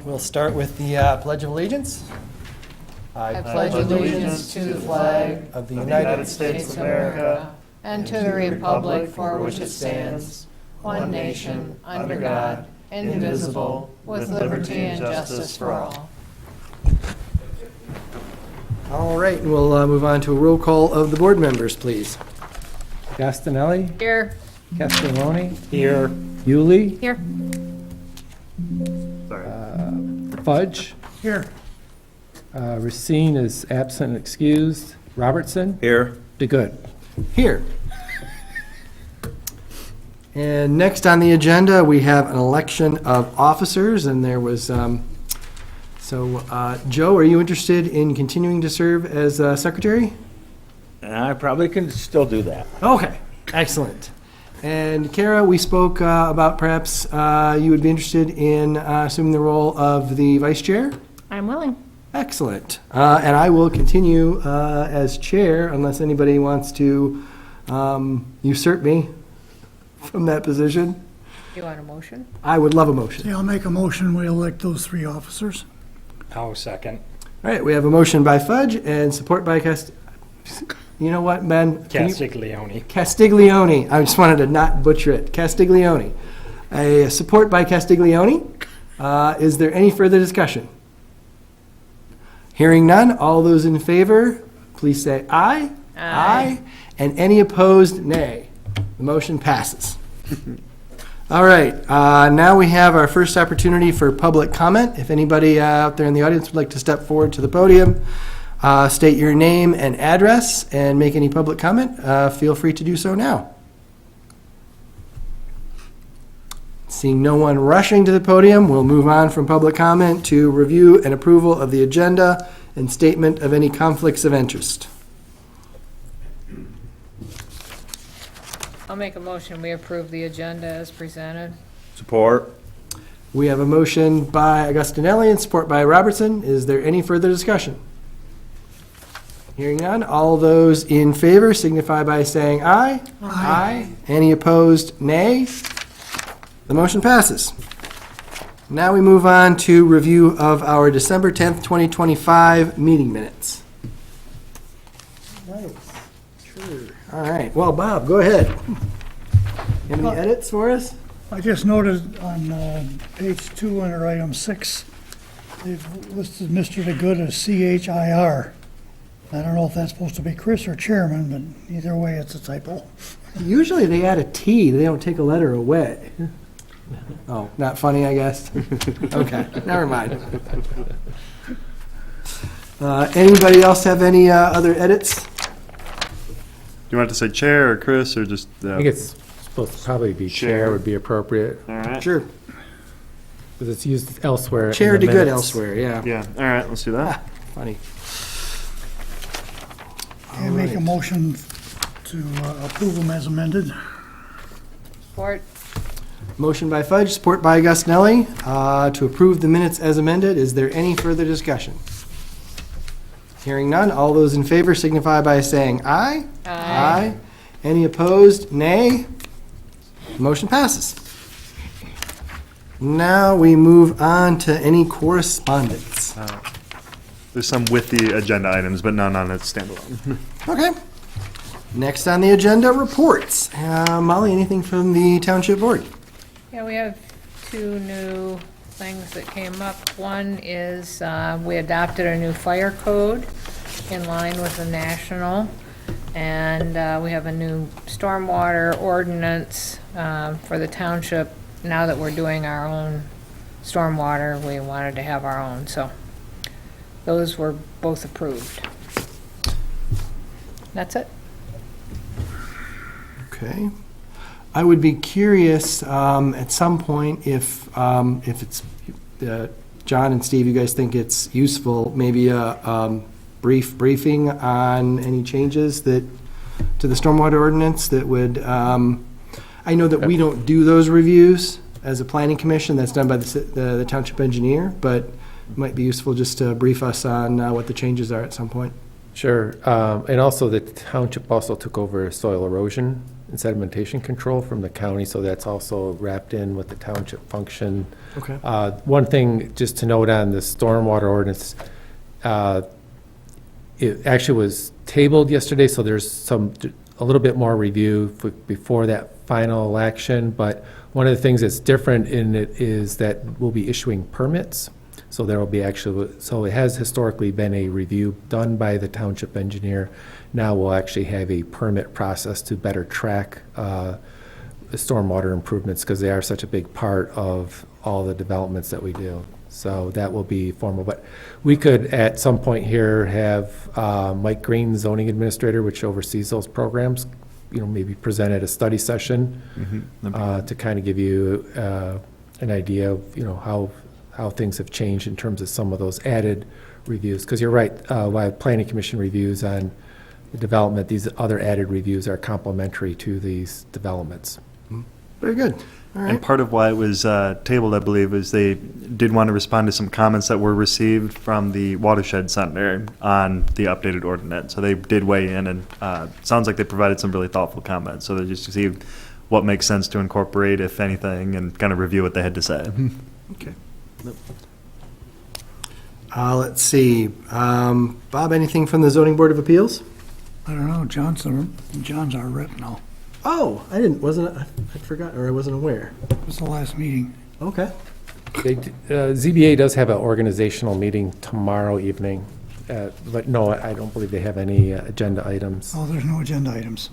We'll start with the Pledge of Allegiance. I pledge allegiance to the flag of the United States of America and to the republic for which it stands, one nation, under God, indivisible, with liberty and justice for all. All right, and we'll move on to a roll call of the board members, please. Gastonelli? Here. Castelloni? Here. Yuli? Here. Fudge? Here. Racine is absent and excused. Robertson? Here. DeGood? Here. And next on the agenda, we have an election of officers, and there was, Joe, are you interested in continuing to serve as secretary? I probably can still do that. Okay, excellent. And Kara, we spoke about perhaps you would be interested in assuming the role of the vice chair? I'm willing. Excellent. And I will continue as chair unless anybody wants to usurp me from that position. Do you want a motion? I would love a motion. Yeah, I'll make a motion, we elect those three officers. I'll second. All right, we have a motion by Fudge and support by You know what, Ben? Castiglione. Castiglione. I just wanted to not butcher it. Castiglione. A support by Castiglione. Is there any further discussion? Hearing none, all those in favor, please say aye. Aye. And any opposed, nay. The motion passes. All right, now we have our first opportunity for public comment. If anybody out there in the audience would like to step forward to the podium, state your name and address, and make any public comment, feel free to do so now. Seeing no one rushing to the podium, we'll move on from public comment to review and approval of the agenda and statement of any conflicts of interest. I'll make a motion, we approve the agenda as presented. Support. We have a motion by Augustinelli and support by Robertson. Is there any further discussion? Hearing none, all those in favor signify by saying aye. Aye. Any opposed, nay. The motion passes. Now we move on to review of our December 10th, 2025 meeting minutes. Nice. Sure. All right. Well, Bob, go ahead. Have any edits for us? I just noted on page 2 under item 6, they've listed Mr. DeGood as CHIR. I don't know if that's supposed to be Chris or Chairman, but either way, it's a typo. Usually they add a T. They don't take a letter away. Oh, not funny, I guess. Okay, never mind. Anybody else have any other edits? Do you want to say chair or Chris or just? I think it's supposed to probably be chair would be appropriate, All right. Sure. because it's used elsewhere. in Chair the to good minutes. elsewhere, yeah. Yeah. All right. Let's do that. Funny. I make a motion to approve them as amended. Support. Motion by Fudge, support by Augustinelli, to approve the minutes as amended. Is there any further discussion? Hearing none, all those in favor signify by saying aye. Aye. Any opposed, nay. Motion passes. Now we move on to any correspondence. There's some with the agenda items, but none on its standalone. Okay. Next on the agenda, reports. Molly, anything from the Township Board? Yeah, we have two new things that came up. One is we adopted a new fire code in line with the national, and we have a new stormwater ordinance for the township. Now that we're doing our own stormwater, we wanted to have our own, so those were both approved. That's it. Okay. I would be curious at some point if it's, John and Steve, you guys think it's useful, maybe a briefing on any changes that, to the stormwater ordinance that would, I know that we don't do those reviews as a planning commission, that's done by the township engineer, but it might be useful just to brief us on what the changes are at some point. Sure, and also the township also took over soil erosion and sedimentation control from the county, so that's also wrapped in with the township function. Okay. One thing just to note on the stormwater ordinance, it actually was tabled yesterday, so there's a little bit more review before that final action, but one of the things that's different in it is that we'll be issuing permits. So there will be so it has historically been a review done by the township engineer. Now we'll actually have a permit process to better track the stormwater improvements, because they are such a big part of all the developments that we do. So that will be formal, but we could at some point here have Mike Green, zoning administrator, which oversees those programs, maybe present at a study session to kind of give you an idea of, how things have changed in terms of some of those added reviews. Because you're right, while planning commission reviews on the development, these other added reviews are complementary to these developments. Very good. All And right. part of why it was tabled, I believe, is they did want to respond to some comments that were received from the Watershed Center on the updated ordinance. So they did weigh in, and sounds like they provided some really thoughtful comments. So they just to see what makes sense to incorporate, if anything, and kind of review what they had to say. Okay. Let's see. Bob, anything from the Zoning Board of Appeals? I don't know, John's our rep now. Oh, I'd forgotten, or I wasn't aware. It was the last meeting. Okay. ZBA does have an organizational meeting tomorrow evening, but no, I don't believe they have any agenda items. Oh, there's no agenda items.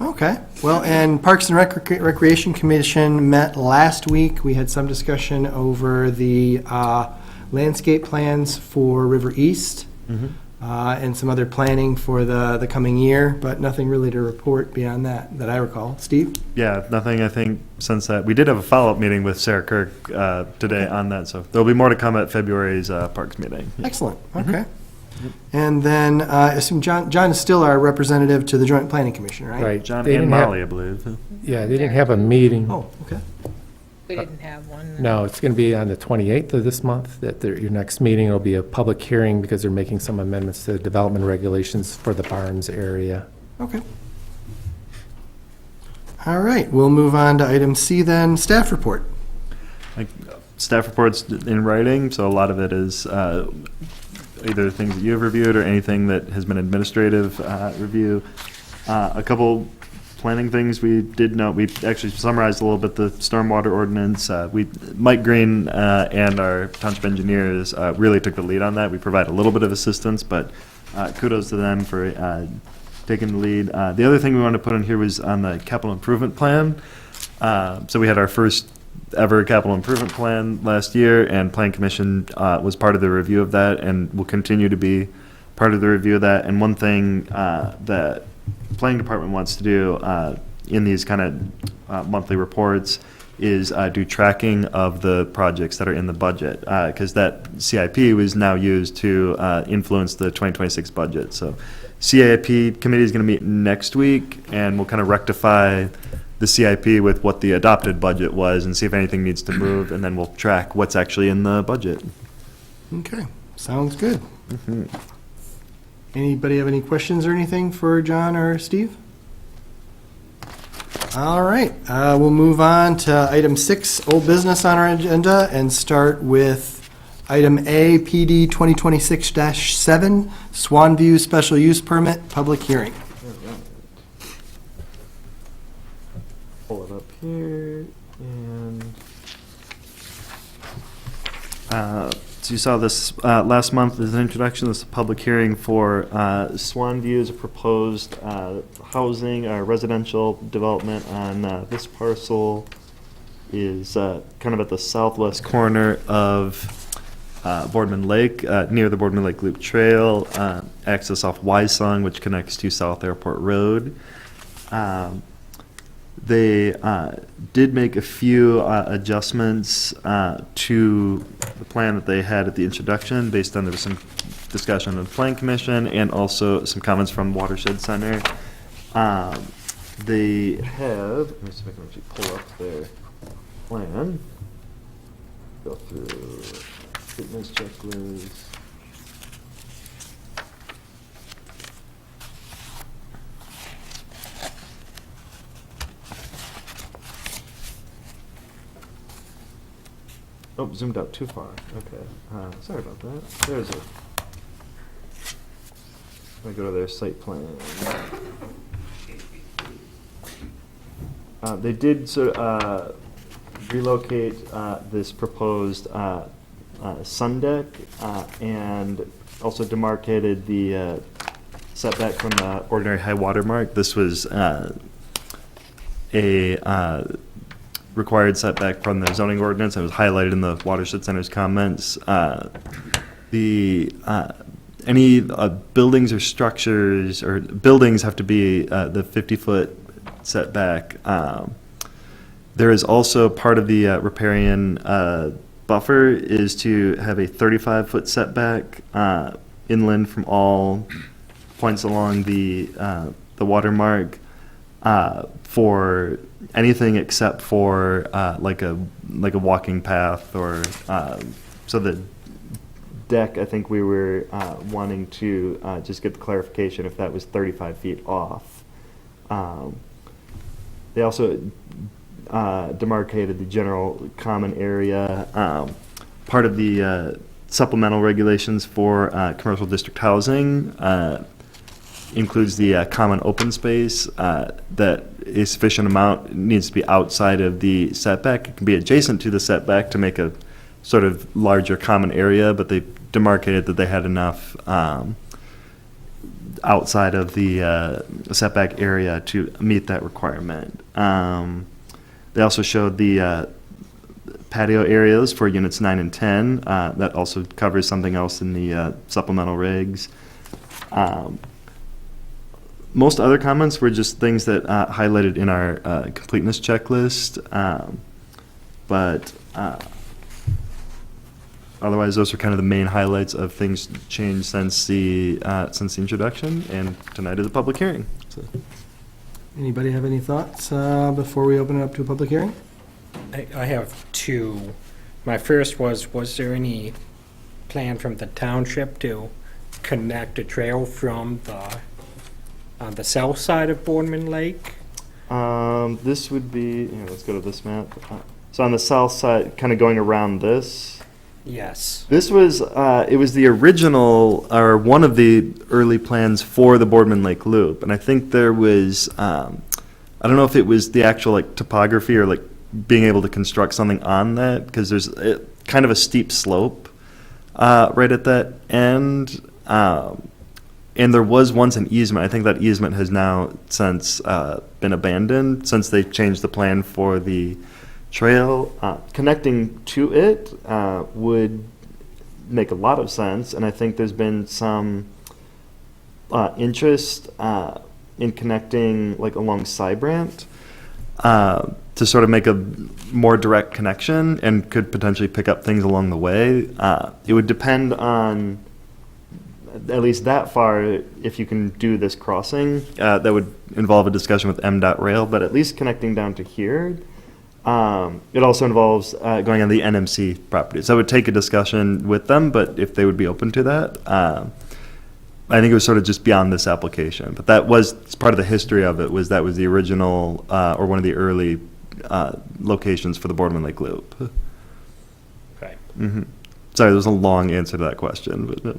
Okay. Well, and Parks and Recreation Commission met last week. We had some discussion over the landscape plans for River East and some other planning for the coming year, but nothing really to report beyond that I recall. Steve? Yeah, nothing, I think, since that. We did have a follow-up meeting with Sarah Kirk today on that, so there'll be more to come at February's Parks meeting. Excellent. Okay. And then I assume John is still our representative to the Joint Planning Commission, right? Right. John They and didn't have- Molly, I believe. Yeah, they didn't have a meeting. Oh, okay. We didn't have one. No, it's going to be on the 28th of this month, your next meeting. It'll be a public hearing because they're making some amendments to development regulations for the Barnes area. Okay. All right, we'll move on to item C then, staff report. Staff reports in writing, so a lot of it is either things that you have reviewed or anything that has been administrative review. A couple planning things we did note, we actually summarized a little bit the stormwater ordinance. Mike Green and our township engineers really took the lead on that. We provide a little bit of assistance, but kudos to them for taking the lead. The other thing we wanted to put on here was on the capital improvement plan. So we had our first ever capital improvement plan last year, and Plan Commission was part of the review of that and will continue to be part of the review of that. And one thing that Planning Department wants to do in these kind of monthly reports is do tracking of the projects that are in the budget, because that CIP was now used to influence the 2026 budget. So CIP committee is going to meet next week, and we'll kind of rectify the CIP with what the adopted budget was and see if anything needs to move, and then we'll track what's actually in the budget. Okay, sounds good. Anybody have any questions or anything for John or Steve? All right, we'll move on to item 6, old business on our agenda, and start with item A, PD 2026-7, Swan View Special Use Permit, public hearing. Pull it up here, and so you saw this last month as an introduction. This is a public hearing for Swan View, is a proposed housing residential development on this parcel. Is kind of at the southwest corner of Boardman Lake, near the Boardman Lake Loop Trail, access off Wysong, which connects to South Airport Road. They did make a few adjustments to the plan that they had at the introduction, based on there was some discussion of the Plan Commission and also some comments from Watershed Center. They have, let me see if I can actually pull up their plan. Go through fitness checklist. Oh, zoomed out too far. Okay. Sorry about that. There's a. Let me go to their site plan. They did relocate this proposed sun deck and also demarcated the setback from the ordinary high water mark. This was a required setback from the zoning ordinance. It was highlighted in the Watershed Center's comments. Any buildings or structures, or buildings have to be the 50-foot setback. There is also part of the riparian buffer is to have a 35-foot setback inland from all points along the watermark for anything except for like a walking path or so the deck. I think we were wanting to just get the clarification if that was 35 feet off. They also demarcated the general common area. Part of the supplemental regulations for commercial district housing includes the common open space that a sufficient amount needs to be outside of the setback. It can be adjacent to the setback to make a sort of larger common area, but they demarcated that they had enough outside of the setback area to meet that requirement. They also showed the patio areas for units 9 and 10. That also covers something else in the supplemental regs. Most other comments were just things that highlighted in our completeness checklist, but otherwise those are kind of the main highlights of things changed since the introduction, and tonight is a public hearing. So. Anybody have any thoughts before we open it up to a public hearing? I have two. My first was there any plan from the township to connect a trail from the south side of Boardman Lake? This would be, here, let's go to this map. So on the south side, kind of going around this. Yes. This was, it was the original, or one of the early plans for the Boardman Lake Loop. And I think there was, I don't know if it was the actual like topography or like being able to construct something on that, because there's kind of a steep slope right at that end. And there was once an easement. I think that easement has now since been abandoned since they changed the plan for the trail. Connecting to it would make a lot of sense, and I think there's been some interest in connecting like along Cybrant to sort of make a more direct connection and could potentially pick up things along the way. It would depend on at least that far, if you can do this crossing, that would involve a discussion with MDOT Rail, but at least connecting down to here. It also involves going on the NMC properties. I would take a discussion with them, but if they would be open to that, I think it was sort of just beyond this application. But that was part of the history of it, was that was the original or one of the early locations for the Boardman Lake Loop. Okay. Mm-hmm. Sorry, there was a long answer to that question. But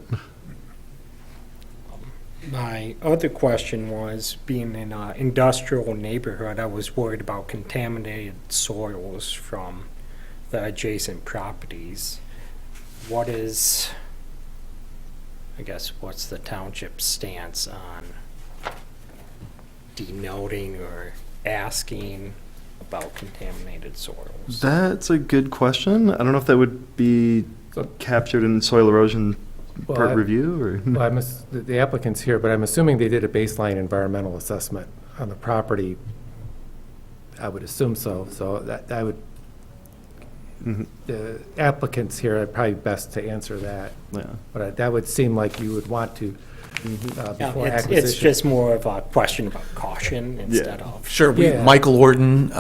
My other question was, being in an industrial neighborhood, I was worried about contaminated soils from the adjacent properties. What is, I guess, what's the township's stance on denoting or asking about contaminated soils? that's a good question. I don't know if that would be captured in soil erosion Well, part I- review or. Well, the applicant's here, but I'm assuming they did a baseline environmental assessment on the property. I would assume so. So that I would, Mhm. the applicant's here, I'd probably best to answer that. Yeah. But that would seem like you would want to, Yeah, before it's acquisition. just more of a question about caution instead of. Sure. Yeah. Michael Orton,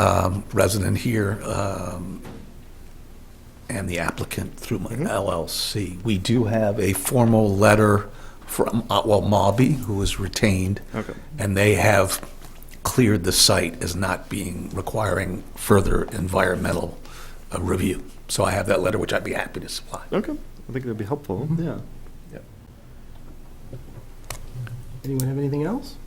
resident here, and the applicant through my LLC. We do have a formal letter from, Mobby, who was retained. Okay. And they have cleared the site as not being, requiring further environmental review. So I have that letter, which I'd be happy to supply. Okay, I think it would be helpful, yeah. Anyone have anything else?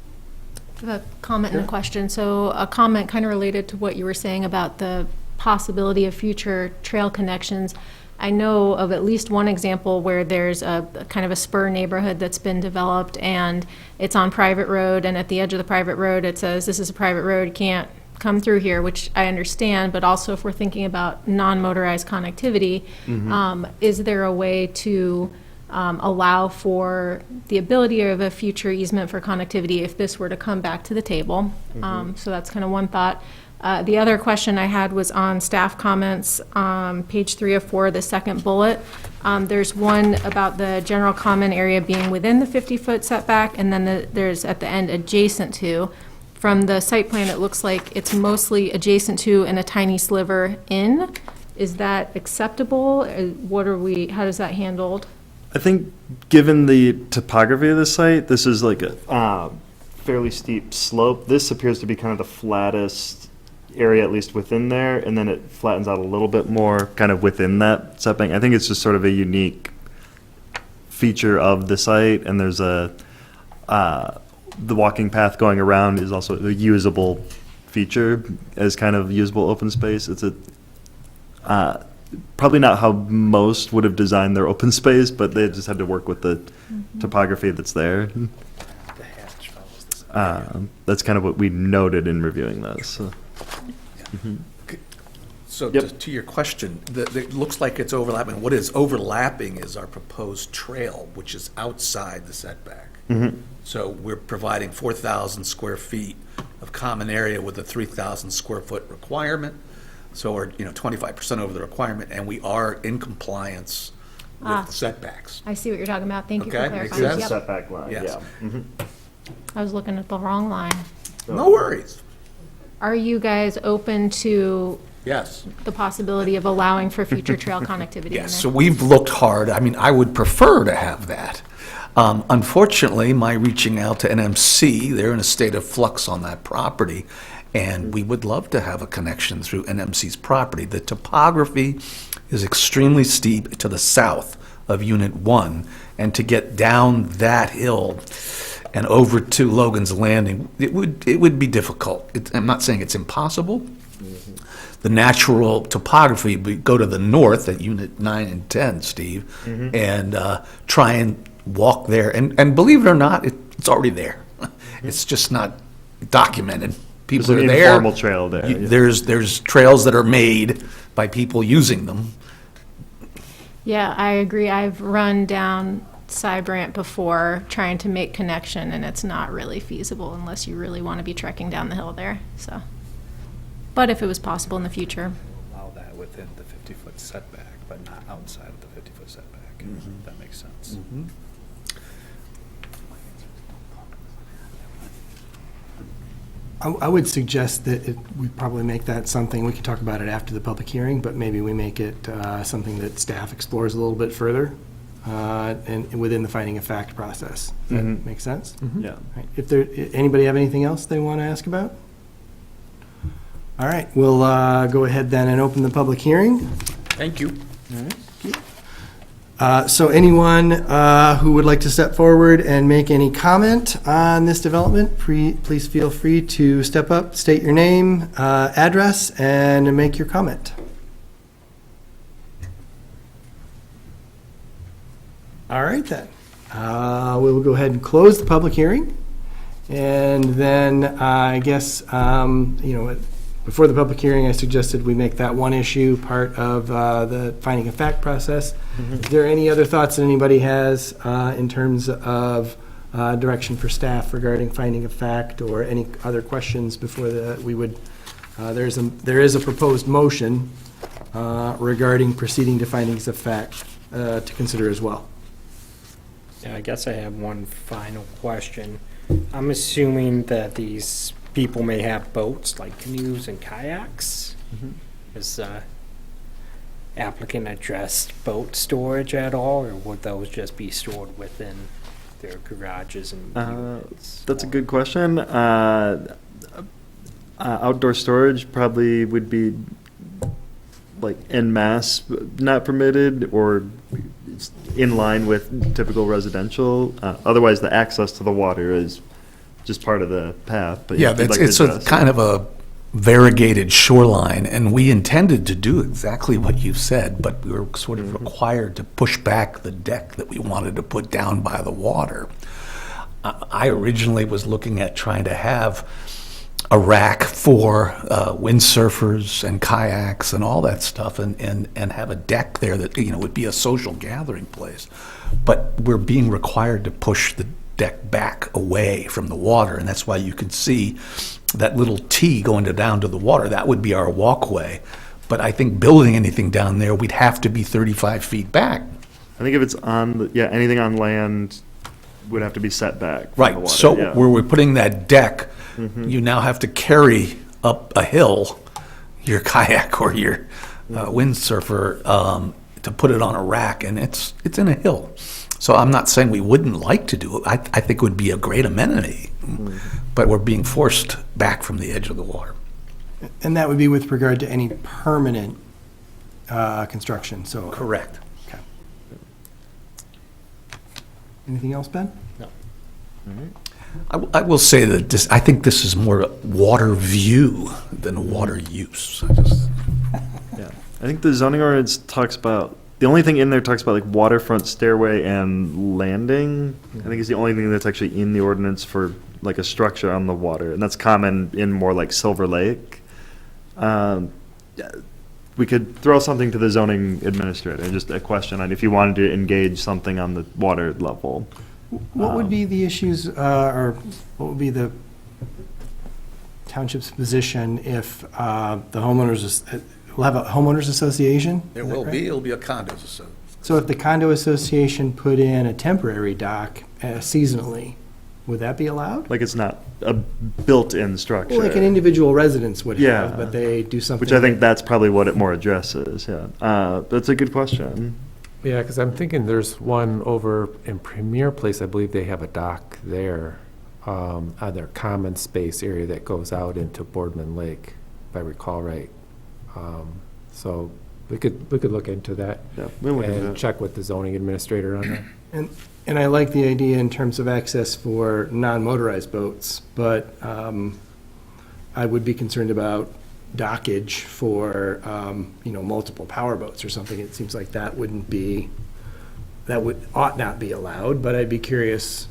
I have a comment and a question. So a comment kind of related to what you were saying about the possibility of future trail connections. I know of at least one example where there's a kind of a spur neighborhood that's been developed, and it's on private road, and at the edge of the private road, it says, this is a private road, you can't come through here, which I understand, but also if we're thinking about non-motorized connectivity, is there a way to allow for the ability of a future easement for connectivity if this were to come back to the table? So that's kind of one thought. The other question I had was on staff comments, page 3 of 4, the second bullet. There's one about the general common area being within the 50-foot setback, and then there's at the end adjacent to. From the site plan, it looks like it's mostly adjacent to and a tiny sliver in. Is that acceptable? How is that handled? I think, given the topography of the site, this is like a fairly steep slope. This appears to be kind of the flattest area, at least within there, and then it flattens out a little bit more kind of within that setback. I think it's just sort of a unique feature of the site, and there's the walking path going around is also a usable feature as kind of usable open space. It's probably not how most would have designed their open space, but they just had to work with the topography that's there. That's kind of what we noted in reviewing this. So Yep. to your question, it looks like it's overlapping. What is overlapping is our proposed trail, which is outside the setback. So we're providing 4,000 square feet of common area with a 3,000 square foot requirement. So we're 25% over the requirement, and we are in compliance with the setbacks. I see what you're talking about. Thank you for Okay, makes clarifying. sense. Yep. Setback line, Yes. yeah. I was looking at the wrong line. No worries. Are you guys open to Yes. the possibility of allowing for future trail connectivity in there? Yes, so we've looked hard. I mean, I would prefer to have that. Unfortunately, my reaching out to NMC, they're in a state of flux on that property, and we would love to have a connection through NMC's property. The topography is extremely steep to the south of Unit 1, and to get down that hill and over to Logan's Landing, it would be difficult. I'm not saying it's impossible. The natural topography would go to the north at Unit 9 and 10, Steve, and try and walk there. And believe it or not, it's already there. It's just not documented. People There's are an there. informal trail there. Yeah. There's trails that are made by people using them. Yeah, I agree. I've run down Cybrant before trying to make connection, and it's not really feasible unless you really want to be trekking down the hill there, so. But if it was possible in the future. Allow that within the 50-foot setback, but not outside of the 50-foot setback. That makes sense. I would suggest that we probably make that something, we can talk about it after the public hearing, but maybe we make it something that staff explores a little bit further and within the finding of fact process. Does that make sense? Yeah. Right. Anybody have anything else they want to ask about? All right, we'll go ahead then and open the public hearing. Thank you. So anyone who would like to step forward and make any comment on this development, please feel free to step up, state your name, address, and make your comment. All right then. We will go ahead and close the public hearing. And then I guess, before the public hearing, I suggested we make that one issue part of the finding of fact process. Is there any other thoughts that anybody has in terms of direction for staff regarding finding of fact, or any other questions before there is a proposed motion regarding proceeding to findings of fact to consider as well. Yeah, I guess I have one final question. I'm assuming that these people may have boats, like canoes and kayaks. Is applicant addressed boat storage at all, or would those just be stored within their garages and units? That's a good question. Outdoor storage probably would be like en masse not permitted or it's in line with typical residential? Otherwise, the access to the water is just part of the path. But Yeah, if you'd like it's to a address it. kind of a variegated shoreline, and we intended to do exactly what you said, but we were sort of required to push back the deck that we wanted to put down by the water. I originally was looking at trying to have a rack for windsurfers and kayaks and all that stuff, and have a deck there that, you know, would be a social gathering place. But we're being required to push the deck back away from the water, and that's why you can see that little T going down to the water. That would be our walkway. But I think building anything down there, we'd have to be 35 feet back. I think if it's on, anything on land would have to be set back from the Right, water, so yeah. where we're putting that deck, you now have to carry up a hill your kayak or your windsurfer to put it on a rack, and it's in a hill. So I'm not saying we wouldn't like to do it. I think it would be a great amenity, but we're being forced back from the edge of the water. And that would be with regard to any permanent construction, so. Correct. Okay. Anything else, Ben? I will say that I think this is more water view than water use. Yeah, I think the zoning ordinance talks about, the only thing in there talks about like waterfront stairway and landing. I think it's the only thing that's actually in the ordinance for like a structure on the water, and that's common in more like Silver Lake. We could throw something to the zoning administrator, just a question on if you wanted to engage something on the water level. What would be the issues, or what would be the township's position if the homeowners, we'll have a homeowners association? There Is that will correct? be, it'll be a condos association. So if the condo association put in a temporary dock seasonally, would that be allowed? Like it's not a built-in structure. Well, like an individual residence would Yeah. have, but they do something. Which I think that's probably what it more addresses, yeah. That's a good question. Yeah, because I'm thinking there's one over in Premier Place, I believe they have a dock there on their common space area that goes out into Boardman Lake, if I recall right. So we could look into that Yeah, we'll look into and it. check with the zoning administrator on that. And I like the idea in terms of access for non-motorized boats, but I would be concerned about dockage for, multiple power boats or something. It seems like that ought not be allowed, but I'd be curious.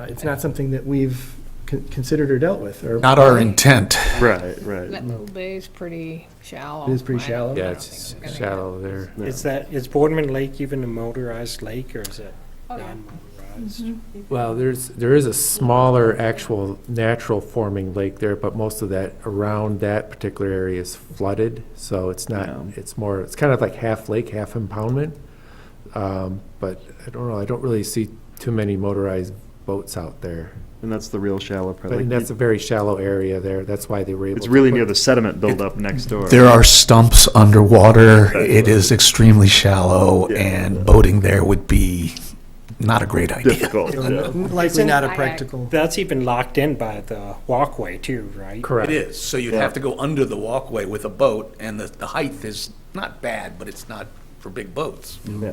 It's not something that we've considered or dealt with, or. Not our intent. Right. That little bay is pretty shallow. It is pretty shallow? Yeah, I don't it's think we're gonna shallow there. Is Boardman Lake even a motorized lake, or is it Oh, yeah. non-motorized? Well, there is a smaller actual natural forming lake there, but most of that around that particular area is flooded, so it's not, Yeah. it's kind of like half lake, half impoundment. But I don't know, I don't really see too many motorized boats out there. And that's the real shallow part. But Like, that's a very shallow area there, that's why they were able to. it's really put- near the sediment buildup next door. There are stumps underwater. It is extremely shallow, Yeah. and boating there would be not a great idea. Difficult, yeah. Likely not a Kayak. practical. That's even locked in by the walkway too, right? Correct. It is, so you'd have to go under the walkway with a boat, and the height is not bad, but it's not for big boats. Yeah.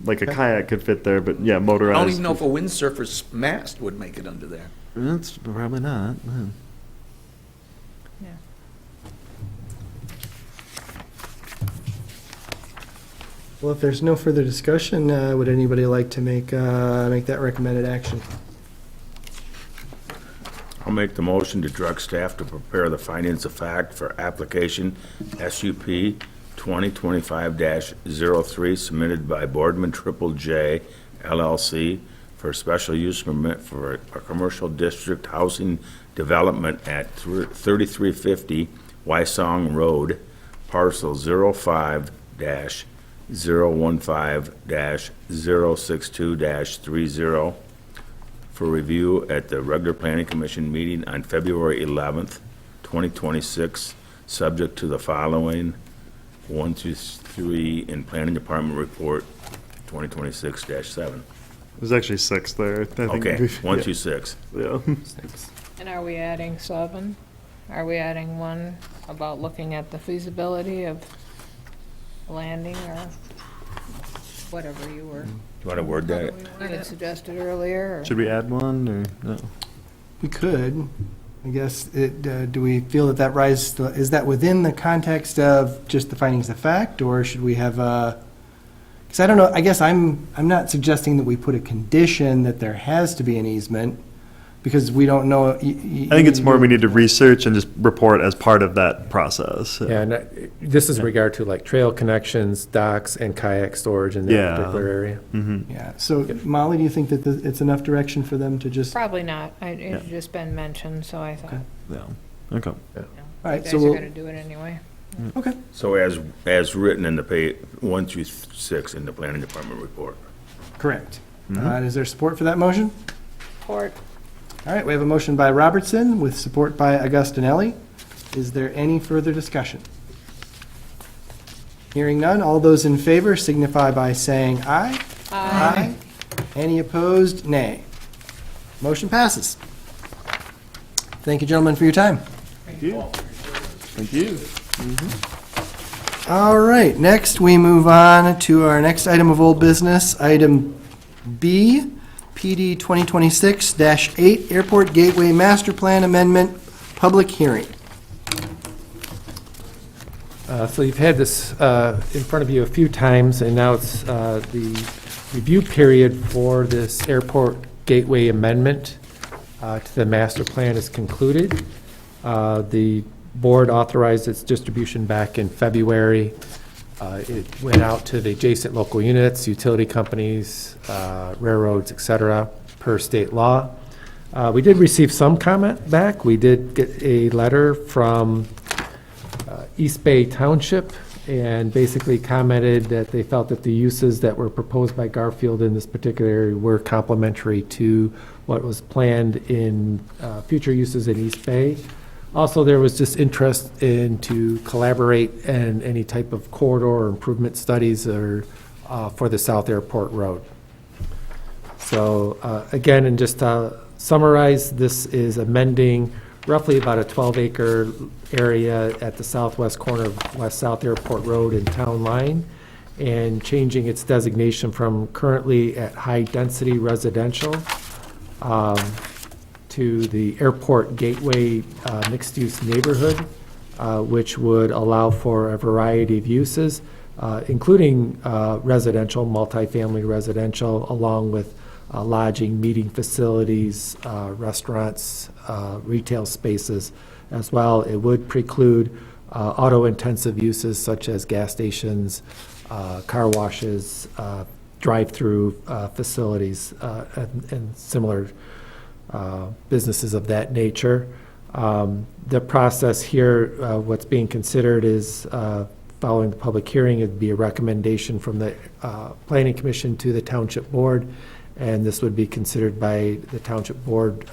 Like a kayak could fit there, but yeah, I motorized. don't even know if a windsurfer's mast would make it under there. That's probably not. Yeah. Yeah. Well, if there's no further discussion, would anybody like to make that recommended action? I'll make the motion to direct staff to prepare the findings of fact for application SUP 2025-03 submitted by Boardman Triple J LLC for a special use permit for a commercial district housing development at 3350 Wysong Road, parcel 05-015-062-30 for review at the regular planning commission meeting on February 11th, 2026, subject to the following: 1 through 3 in planning department report 2026-7. There's actually 6 there. I think. Okay, 1 through 6. Yeah. And are we adding 7? Are we adding one about looking at the feasibility of landing or whatever you were, You want to word that? you had suggested earlier, or? Should we add one, or no? We could, I guess, do we feel that rises, is that within the context of just the findings of fact, or should we have because I don't know, I guess I'm not suggesting that we put a condition that there has to be an easement, because we don't know. I think it's more we need to research and just report as part of that process. Yeah, and this is regard to like trail connections, docks, and kayak storage in that Yeah. particular area. Yeah, so Molly, do you think that it's enough direction for them to just? Probably not. It had just been mentioned, so I thought, Okay. Yeah, okay. you know, All right, you so guys are we'll- gonna do it anyway. Okay. So as written in the 1 through 6 in the planning department report. Correct. Is there support for that motion? Court, All right, we have a motion by Robertson with support by Augustinelli. Is there any further discussion? Hearing none, all those in favor signify by saying aye. Aye. Any opposed? Nay. Motion passes. Thank you, gentlemen, for your time. Thank you. All right, next we move on to our next item of old business, item B, PD 2026-8, Airport Gateway Master Plan Amendment, public hearing. So you've had this in front of you a few times, and now it's the review period for this airport gateway amendment to the master plan is concluded. The board authorized its distribution back in February. It went out to the adjacent local units, utility companies, railroads, et cetera, per state law. We did receive some comment back. We did get a letter from East Bay Township, and basically commented that they felt that the uses that were proposed by Garfield in this particular area were complementary to what was planned in future uses in East Bay. Also, there was just interest in to collaborate in any type of corridor or improvement studies or for the South Airport Road. So again, and just to summarize, this is amending roughly about a 12-acre area at the southwest corner of West South Airport Road and Town Line, and changing its designation from currently at high-density residential to the Airport Gateway mixed-use neighborhood, which would allow for a variety of uses, including residential, multifamily residential, along with lodging, meeting facilities, restaurants, retail spaces as well. It would preclude auto-intensive uses such as gas stations, car washes, drive-through facilities, and similar businesses of that nature. The process here, what's being considered is following the public hearing, it'd be a recommendation from the Planning Commission to the Township Board, and this would be considered by the Township Board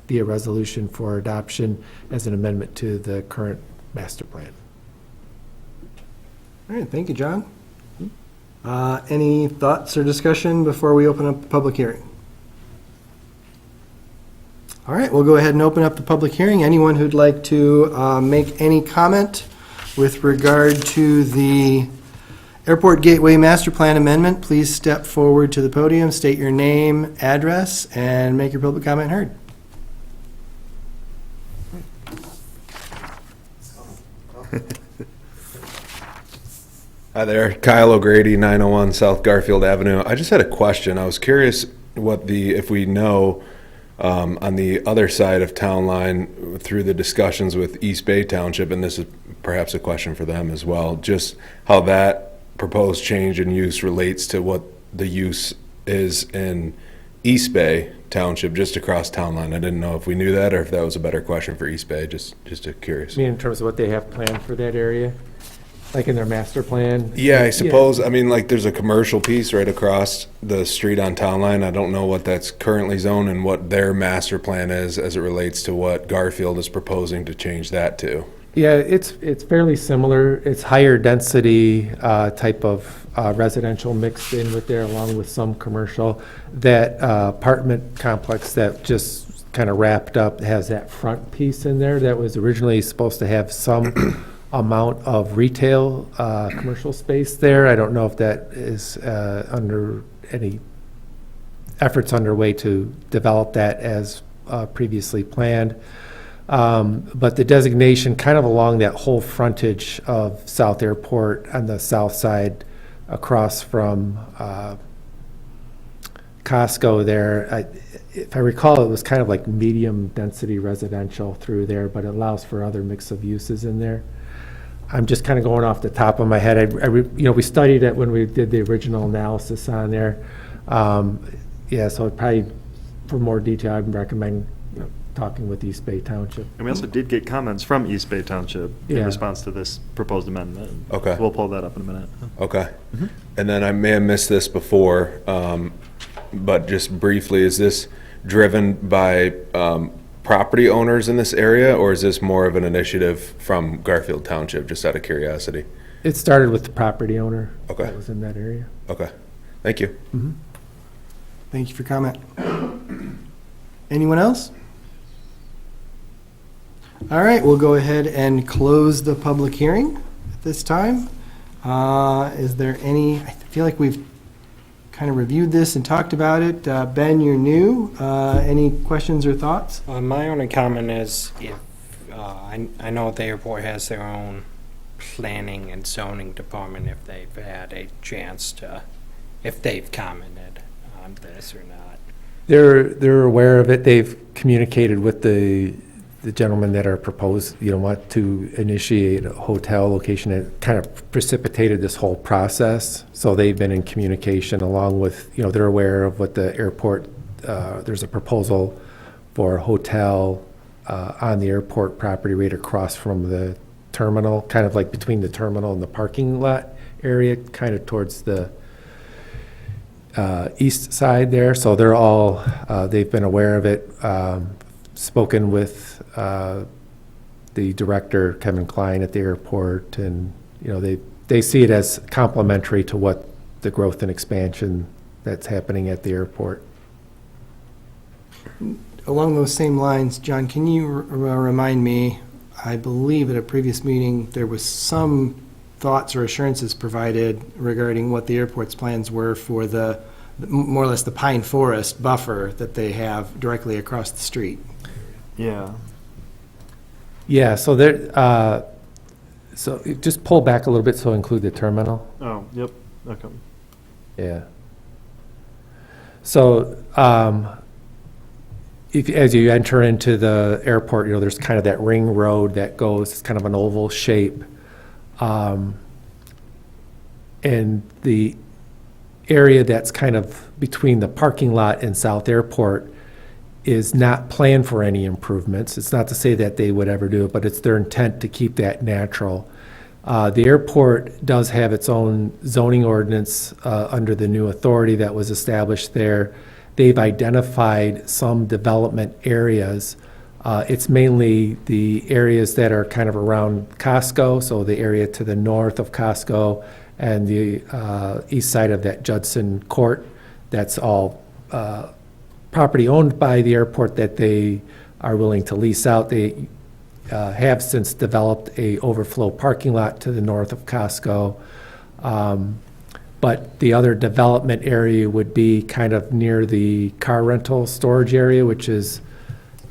via resolution for adoption as an amendment to the current master plan. All right, thank you, John. Any thoughts or discussion before we open up the public hearing? All right, we'll go ahead and open up the public hearing. Anyone who'd like to make any comment with regard to the Airport Gateway Master Plan Amendment, please step forward to the podium, state your name, address, and make your public comment heard. Hi there, Kyle O'Grady, 901 South Garfield Avenue. I just had a question. I was curious if we know on the other side of Town Line through the discussions with East Bay Township, and this is perhaps a question for them as well, just how that proposed change in use relates to what the use is in East Bay Township, just across Town Line. I didn't know if we knew that or if that was a better question for East Bay, just curious. I mean, in terms of what they have planned for that area, like in their master plan? Yeah, I suppose, I mean, like, there's a commercial piece right across the street on Town Line. I don't know what that's currently zoned and what their master plan is as it relates to what Garfield is proposing to change that to. Yeah, it's fairly similar. It's higher density type of residential mixed in with there, along with some commercial. That apartment complex that just kind of wrapped up has that front piece in there that was originally supposed to have some amount of retail, commercial space there. I don't know if that is under any efforts underway to develop that as previously planned. But the designation kind of along that whole frontage of South Airport on the south side across from Costco there. If I recall, it was kind of like medium-density residential through there, but it allows for other mix of uses in there. I'm just kind of going off the top of my head. We studied it when we did the original analysis on there. Yeah, so probably for more detail, I'd recommend talking with East Bay Township. And we also did get comments from East Bay Township in Yeah. response to this proposed amendment. Okay. We'll pull that up in a minute. Okay. And then I may have missed this before, but just briefly, is this driven by property owners in this area, or is this more of an initiative from Garfield Township, just out of curiosity? It started with the property owner Okay. that was in that area. Okay. Thank you. Thank you for comment. Anyone else? All right, we'll go ahead and close the public hearing at this time. Is there any, I feel like we've kind of reviewed this and talked about it. Ben, you're new. Any questions or thoughts? My only comment is if, I know the airport has their own planning and zoning department, if they've had a chance to, if they've commented on this or not. They're aware of it. They've communicated with the gentlemen that are proposed, want to initiate a hotel location. It kind of precipitated this whole process. So they've been in communication along with, they're aware of what the airport, there's a proposal for a hotel on the airport property right across from the terminal, kind of like between the terminal and the parking lot area, kind of towards the east side there. So they're all, they've been aware of it. Spoken with the director, Kevin Klein, at the airport, and they see it as complementary to what the growth and expansion that's happening at the airport. Along those same lines, John, can you remind me, I believe at a previous meeting, there was some thoughts or assurances provided regarding what the airport's plans were for the more or less the pine forest buffer that they have directly across the street. Yeah. Yeah, so there, so just pull back a little bit so include the terminal. Oh, yep. Okay. Yeah. So, as you enter into the airport, there's kind of that ring road that goes, it's kind of an oval shape. And the area that's kind of between the parking lot and South Airport is not planned for any improvements. It's not to say that they would ever do it, but it's their intent to keep that natural. The airport does have its own zoning ordinance under the new authority that was established there. They've identified some development areas. It's mainly the areas that are kind of around Costco, so the area to the north of Costco and the east side of that Judson Court. That's all property owned by the airport that they are willing to lease out. They have since developed a overflow parking lot to the north of Costco. But the other development area would be kind of near the car rental storage area, which is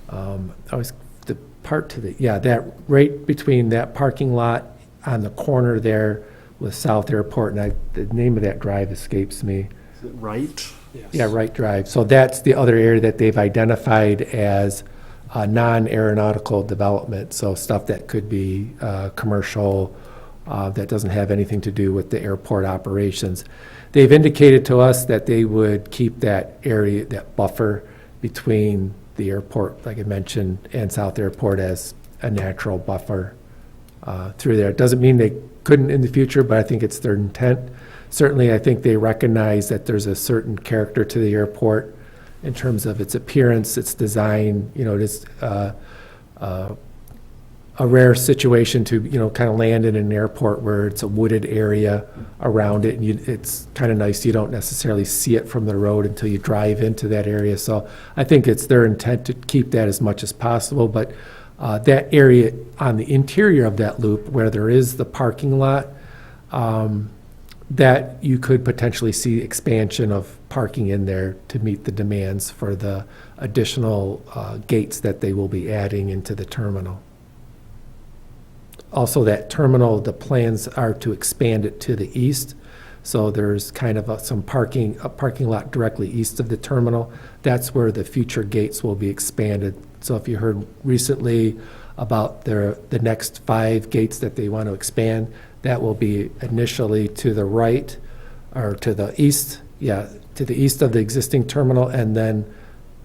always the part to the, that right between that parking lot on the corner there with South Airport, and the name of that drive escapes me. Is it right? Yeah, Wright Drive. So that's the other area that they've identified as non-aeronautical development, so stuff that could be commercial, that doesn't have anything to do with the airport operations. They've indicated to us that they would keep that area, that buffer between the airport, like I mentioned, and South Airport as a natural buffer through there. It doesn't mean they couldn't in the future, but I think it's their intent. Certainly, I think they recognize that there's a certain character to the airport in terms of its appearance, its design. It is a rare situation to, kind of land in an airport where it's a wooded area around it, and it's kind of nice. You don't necessarily see it from the road until you drive into that area. So I think it's their intent to keep that as much as possible, but That area on the interior of that loop where there is the parking lot, that you could potentially see expansion of parking in there to meet the demands for the additional gates that they will be adding into the terminal. Also, that terminal, the plans are to expand it to the east. So there's kind of a parking lot directly east of the terminal. That's where the future gates will be expanded. So if you heard recently about the next 5 gates that they want to expand, that will be initially to the right, or to the east, to the east of the existing terminal, and then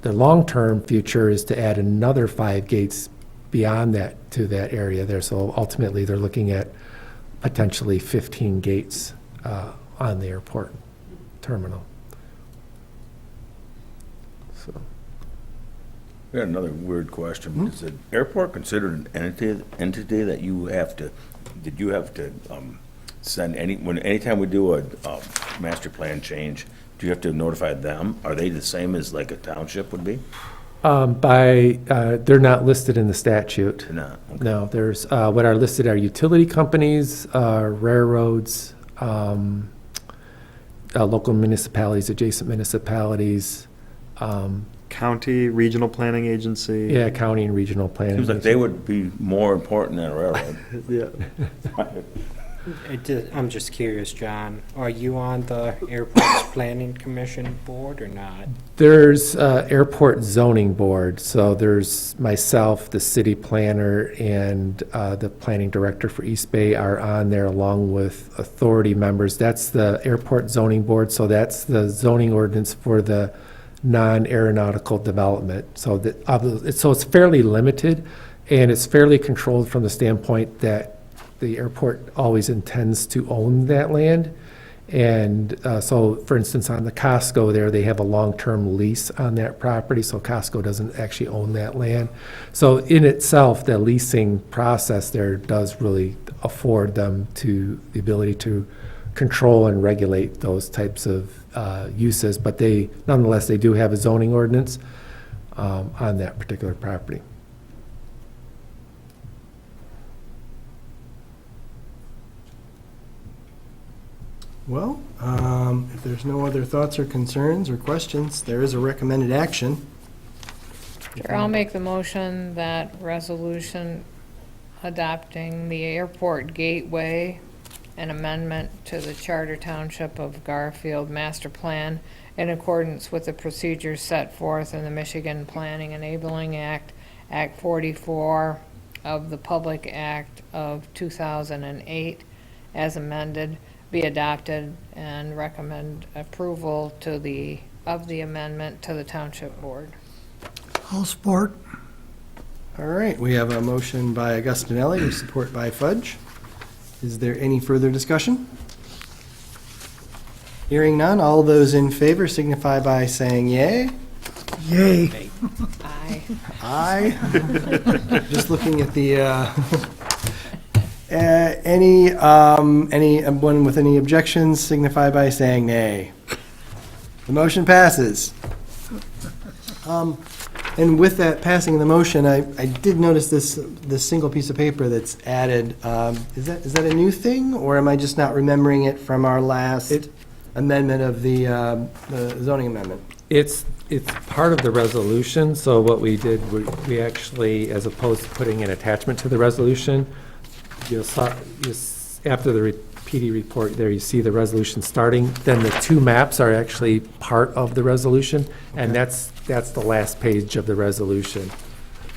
the long-term future is to add another 5 gates beyond that to that area there. So ultimately, they're looking at potentially 15 gates on the airport terminal. So, We got another weird question. Is the airport considered an entity that you have to, did you have to send anytime we do a master plan change, do you have to notify them? Are they the same as like a township would be? They're not listed in the statute. They're not? Okay. No, there's, what are listed are utility companies, railroads, local municipalities, adjacent municipalities, County, regional planning agency. yeah, county and regional planning. Seems like they would be more important than a railroad. Yeah. I'm just curious, John, are you on the Airports Planning Commission board or not? There's airport zoning board, so there's myself, the city planner, and the planning director for East Bay are on there along with authority members. That's the airport zoning board, so that's the zoning ordinance for the non-aeronautical development. So it's fairly limited, and it's fairly controlled from the standpoint that the airport always intends to own that land. And so, for instance, on the Costco there, they have a long-term lease on that property, so Costco doesn't actually own that land. So in itself, the leasing process there does really afford them to the ability to control and regulate those types of uses, but nonetheless, they do have a zoning ordinance on that particular property. Well, if there's no other thoughts or concerns or questions, there is a recommended action. Sure, I'll make the motion that resolution adopting the airport gateway, an amendment to the Charter Township of Garfield Master Plan in accordance with the procedures set forth in the Michigan Planning Enabling Act, Act 44 of the Public Act of 2008, as amended, be adopted, and recommend approval of the amendment to the Township Board. I'll support. All right, we have a motion by Augustinelli with support by Fudge. Is there any further discussion? Hearing none, all those in favor signify by saying yay. Yay. Aye. Aye. Just looking at the, anyone with any objections signify by saying nay. The motion passes. And with that passing of the motion, I did notice this single piece of paper that's added. Is that a new thing, or am I just not remembering it from our last amendment of the zoning amendment? It's part of the resolution, so what we did, we actually, as opposed to putting an attachment to the resolution, after the PD report there, you see the resolution starting, then the 2 maps are actually part of the resolution, and that's the last page of the resolution.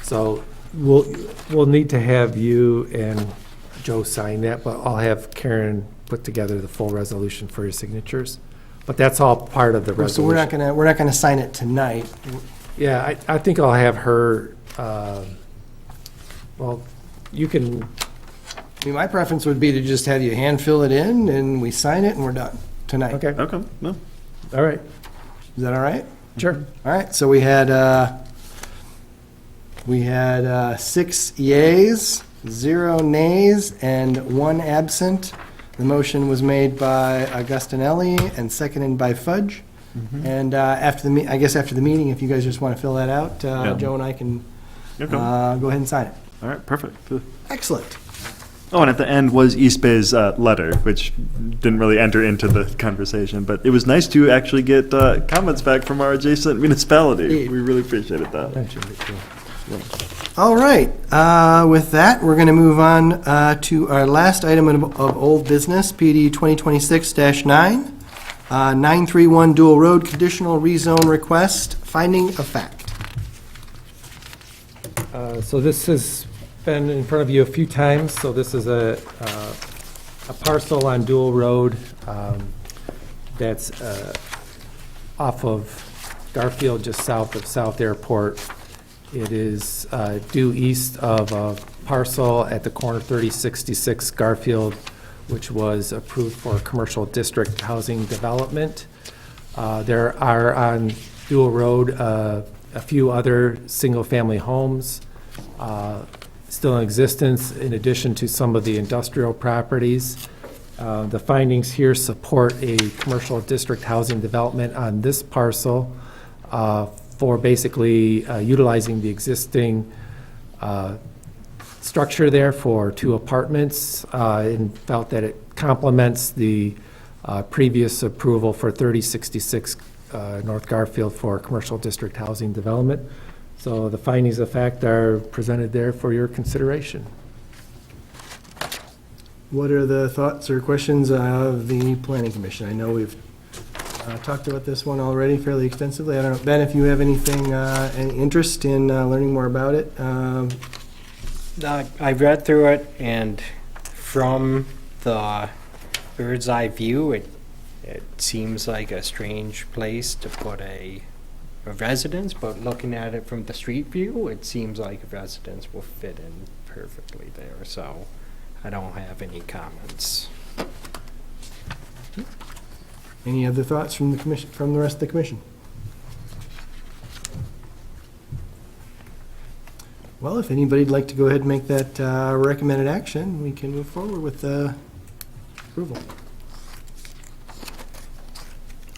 So we'll need to have you and Joe sign that, but I'll have Karen put together the full resolution for your signatures. But that's all part of the resolution. So we're not gonna sign it tonight. Yeah, I think I'll have her, well, you can, I mean, my preference would be to just have you hand fill it in, and we sign it, and we're done tonight. okay, Okay, no. all right, Is that all right? sure. All right, so we had 6 yays, 0 nays, and 1 absent. The motion was made by Augustinelli and seconded by Fudge. And after the meeting, if you guys just want to fill that out, Yeah. Joe and I can Okay. go ahead and sign it. All right, perfect. Excellent. Oh, and at the end was East Bay's letter, which didn't really enter into the conversation, but it was nice to actually get comments back from our adjacent municipality. Indeed. We really appreciated that. All right, with that, we're going to move on to our last item of old business, PD 2026-9, 931 Dual Road Conditional Rezone Request, Finding of Fact. So this has been in front of you a few times. So this is a parcel on Dual Road that's off of Garfield, just south of South Airport. It is due east of a parcel at the corner 3066 Garfield, which was approved for commercial district housing development. There are on Dual Road a few other single-family homes still in existence, in addition to some of the industrial properties. The findings here support a commercial district housing development on this parcel for basically utilizing the existing structure there for 2 apartments, and felt that it complements the previous approval for 3066 North Garfield for commercial district housing development. So the findings of fact are presented there for your consideration. What are the thoughts or questions of the Planning Commission? I know we've talked about this one already fairly extensively. I don't know, Ben, if you have anything, any interest in learning more about it? I read through it, and from the bird's eye view, it seems like a strange place to put a residence, but looking at it from the street view, it seems like a residence will fit in perfectly there, so I don't have any comments. Any other thoughts from the commission, from the rest of the commission? Well, if anybody'd like to go ahead and make that recommended action, we can move forward with the approval.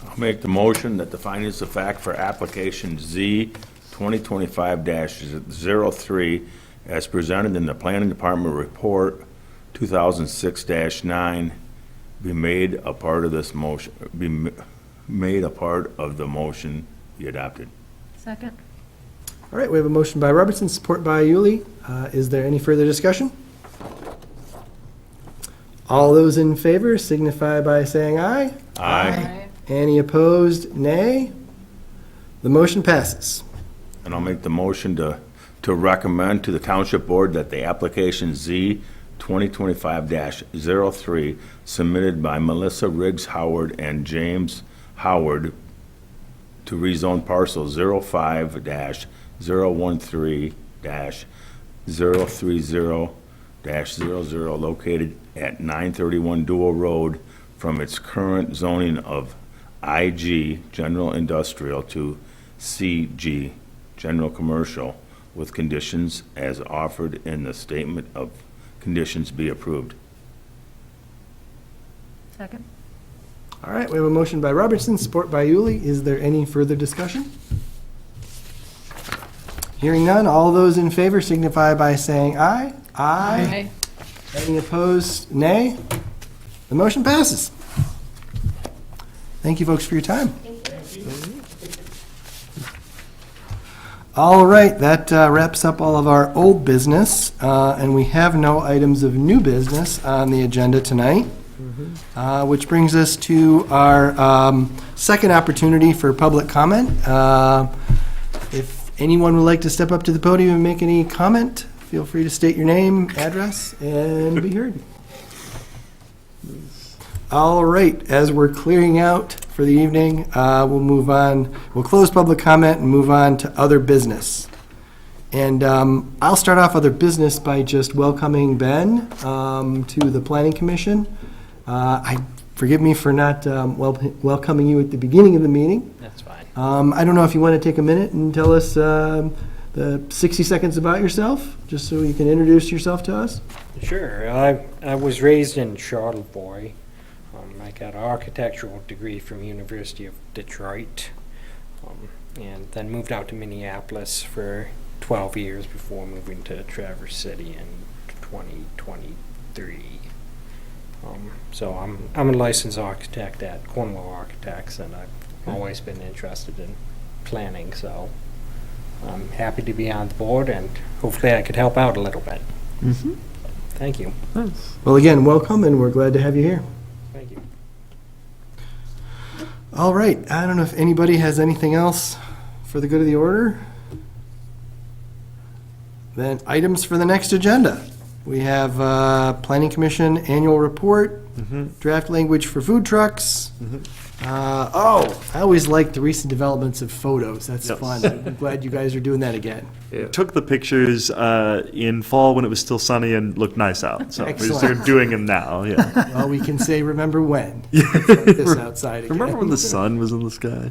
I'll make the motion that the findings of fact for application Z 2025-03 as presented in the Planning Department Report 2006-9 be made a part of this motion, be made a part of the motion be adopted. Second? All right, we have a motion by Robertson, support by Yuli. Is there any further discussion? All those in favor signify by saying aye. Aye. Any opposed, nay. The motion passes. And I'll make the motion to recommend to the Township Board that the application Z 2025-03 submitted by Melissa Riggs Howard and James Howard to rezone parcel 05-013-030-00 located at 931 Dual Road from its current zoning of IG, General Industrial, to CG, General Commercial, with conditions as offered in the Statement of Conditions be approved. Second? All right, we have a motion by Robertson, support by Yuli. Is there any further discussion? Hearing none, all those in favor signify by saying aye. Aye. Any opposed, nay. The motion passes. Thank you, folks, for your time. All right, that wraps up all of our old business, and we have no items of new business on the agenda tonight, which brings us to our second opportunity for public comment. If anyone would like to step up to the podium and make any comment, feel free to state your name, address, and be heard. All right, as we're clearing out for the evening, we'll move on. We'll close public comment and move on to other business. And I'll start off other business by just welcoming Ben to the Planning Commission. Forgive me for not welcoming you at the beginning of the meeting. That's fine. I don't know if you want to take a minute and tell us the 60 seconds about yourself, just so you can introduce yourself to us. Sure. I was raised in Charlevoix. I got an architectural degree from University of Detroit, and then moved out to Minneapolis for 12 years before moving to Traverse City in 2023. So I'm a licensed architect at Cornwall Architects, and I've always been interested in planning, so I'm happy to be on the board, and hopefully I could help out a little bit. Thank you. Well, again, welcome, and we're glad to have you here. Thank you. All right, I don't know if anybody has anything else for the good of the order. Then items for the next agenda. We have Planning Commission Annual Report, draft language for food trucks. I always like the recent developments of photos. That's Yes. fun. I'm glad you guys are doing that again. Took the pictures in fall when it was still sunny and looked nice out. So we Excellent. started doing them now. Yeah. Well, we can say, remember when. It's like this outside again. Remember when the sun was in the sky?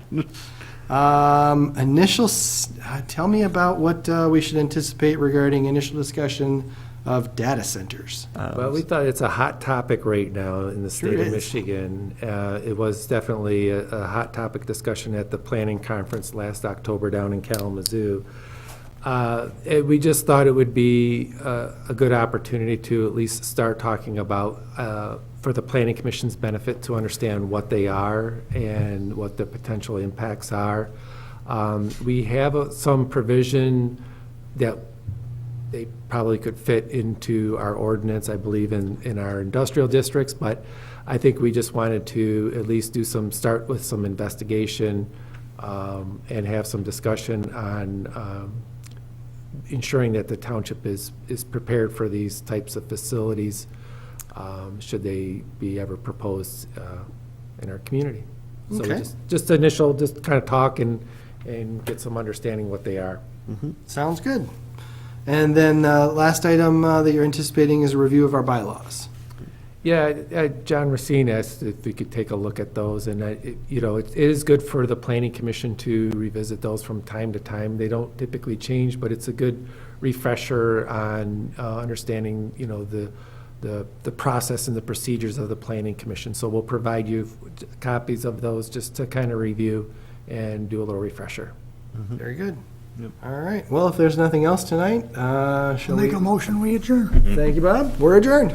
Tell me about what we should anticipate regarding initial discussion of data centers. Well, we thought it's a hot topic right now in the state Sure of is. Michigan. It was definitely a hot topic discussion at the planning conference last October down in Kalamazoo. We just thought it would be a good opportunity to at least start talking about, for the planning commission's benefit, to understand what they are and what the potential impacts are. We have some provision that they probably could fit into our ordinance, I believe, in our industrial districts, but I think we just wanted to at least start with some investigation and have some discussion on ensuring that the township is prepared for these types of facilities, should they be ever proposed in our community. So Okay. just initial, just kind of talk and get some understanding what they are. Sounds good. And then last item that you're anticipating is a review of our bylaws. Yeah, John Racine asked if we could take a look at those, and it is good for the planning commission to revisit those from time to time. They don't typically change, but it's a good refresher on understanding, the process and the procedures of the planning commission. So we'll provide you copies of those just to kind of review and do a little refresher. Very good. All right. Well, if there's nothing else tonight, shall we? Make a motion, we adjourn. Thank you, Bob. We're adjourned.